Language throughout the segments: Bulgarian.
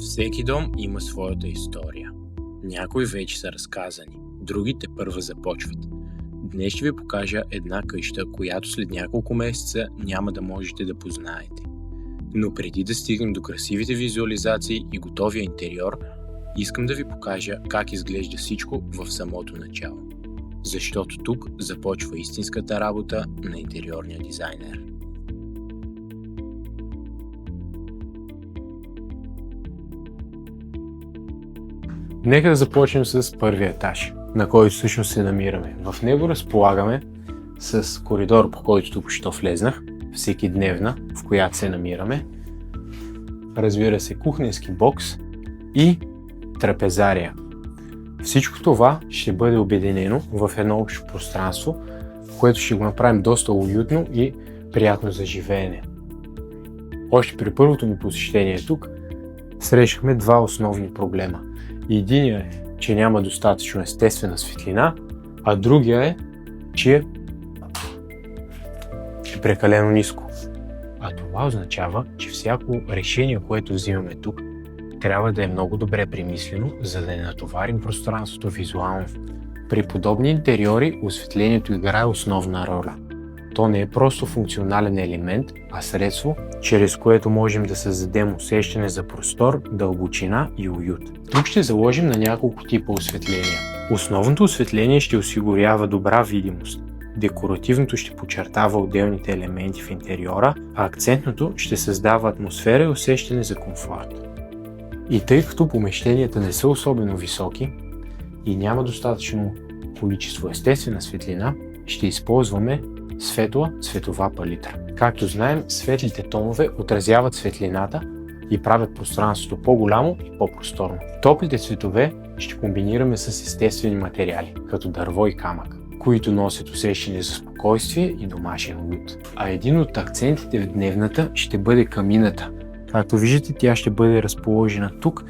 Всеки дом има своята история. Някои вече са разказани, други тепърва започват. Днес ще ви покажа една къща, която след няколко месеца няма да можете да познаете. Но преди да стигнем до красивите визуализации и готовия интериор, искам да ви покажа как изглежда всичко в самото начало. Защото тук започва истинската работа на интериорния дизайнер. Нека да започнем с първия етаж, на който всъщност се намираме. В него разполагаме с коридор, по който току-що влезнах, всекидневна, в която се намираме. Разбира се, кухненски бокс и трапезария. Всичко това ще бъде обединено в едно общо пространство, което ще го направим доста уютно и приятно за живеене. Още при първото ми посещение тук срещахме два основни проблема. Единият е, че няма достатъчно естествена светлина, а другия е, че е прекалено ниско. А това означава, че всяко решение, което взимаме тук, трябва да е много добре премислено, за да не натоварим пространството визуално. При подобни интериори осветлението играе основна роля. То не е просто функционален елемент, а средство, чрез което можем да създадем усещане за простор, дълбочина и уют. Тук ще заложим на няколко типа осветления. Основното осветление ще осигурява добра видимост. Декоративното ще подчертава отделните елементи в интериора, а акцентното ще създава атмосфера и усещане за комфорт. И тъй като помещенията не са особено високи и няма достатъчно количество естествена светлина, ще използваме светла цветова палитра. Както знаем, светлите тонове отразяват светлината и правят пространството по-голямо и по-просторно. Топлите цветове ще комбинираме с естествени материали, като дърво и камък, които носят усещане за спокойствие и домашен уют. А един от акцентите в дневната ще бъде камината. Както виждате, тя ще бъде разположена тук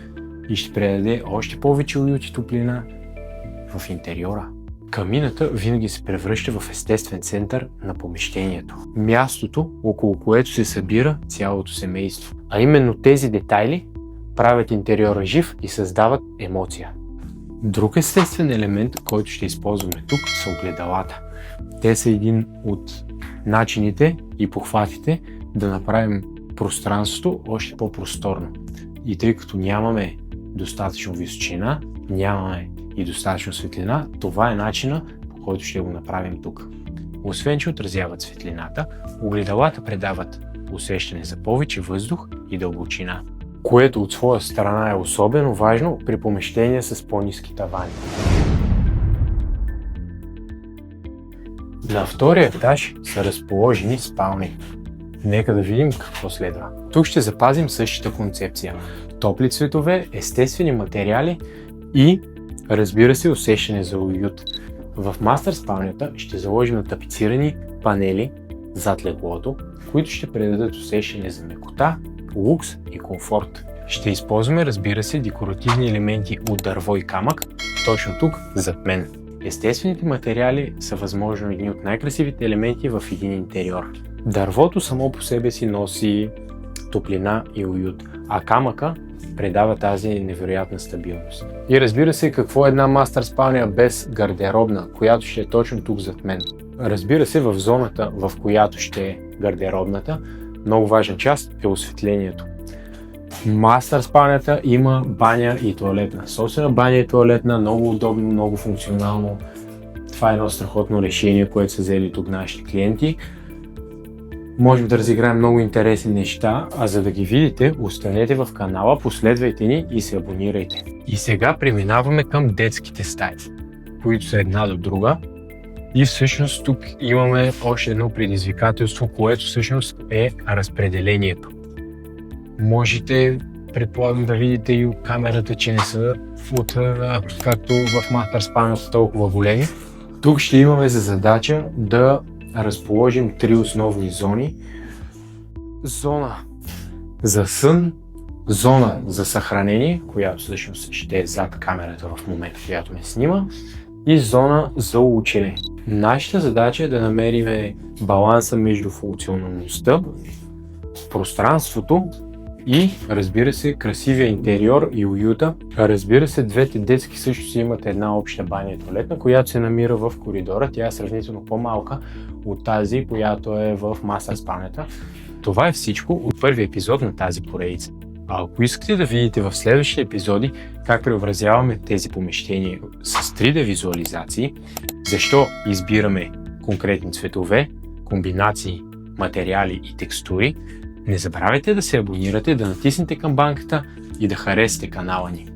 и ще предаде още повече уют и топлина в интериора. Камината винаги се превръща в естествен център на помещението. Мястото, около което се събира цялото семейство. А именно тези детайли правят интериора жив и създават емоция. Друг естествен елемент, който ще използваме тук, са огледалата. Те са един от начините и похватите да направим пространството още по-просторно. И тъй като нямаме достатъчно височина, нямаме и достатъчно светлина, това е начина, по който ще го направим тук. Освен че отразяват светлината, огледалата предават усещане за повече въздух и дълбочина, което от своя страна е особено важно при помещения с по-ниски тавани. На втория етаж са разположени спални. Нека да видим какво следва. Тук ще запазим същата концепция. Топли цветове, естествени материали и, разбира се, усещане за уют. В мастер спалнята ще заложим на тапицирани панели зад леглото, които ще предадат усещане за мекота, лукс и комфорт. Ще използваме, разбира се, декоративни елементи от дърво и камък, точно тук зад мен. Естествените материали са възможно едни от най-красивите елементи в един интериор. Дървото само по себе си носи топлина и уют, а камъка предава тази невероятна стабилност. И разбира се, какво е една мастер спалня без гардеробна, която ще е точно тук зад мен. Разбира се, в зоната, в която ще е гардеробната, много важна част е осветлението. Мастер спалнята има баня и тоалетна. Собствена баня и тоалетна, много удобно, много функционално. Това е едно страхотно решение, което са взели тук нашите клиенти. Можем да разиграем много интересни неща, а за да ги видите, останете в канала, последвайте ни и се абонирайте. И сега преминаваме към детските стаи, които са една до друга. И всъщност тук имаме още едно предизвикателство, което всъщност е разпределението. Можете, предполагам, да видите и от камерата, че не са както в мастер спалнята толкова големи. Тук ще имаме за задача да разположим три основни зони. Зона за сън, зона за съхранение, която всъщност ще е зад камерата в момента, която ме снима, и зона за учене. Нашата задача е да намерим баланса между функционалността, пространството И, разбира се, красивия интериор и уюта. Разбира се, двете детски също си имат една обща баня и туалетна, която се намира в коридора. Тя е сравнително по-малка от тази, която е в мастер спалнята. Това е всичко от първи епизод на тази поредица. А ако искате да видите в следващите епизоди как преобразяваме тези помещения с 3D визуализации, защо избираме конкретни цветове, комбинации, материали и текстури, не забравяйте да се абонирате, да натиснете камбанката и да харесате канала ни.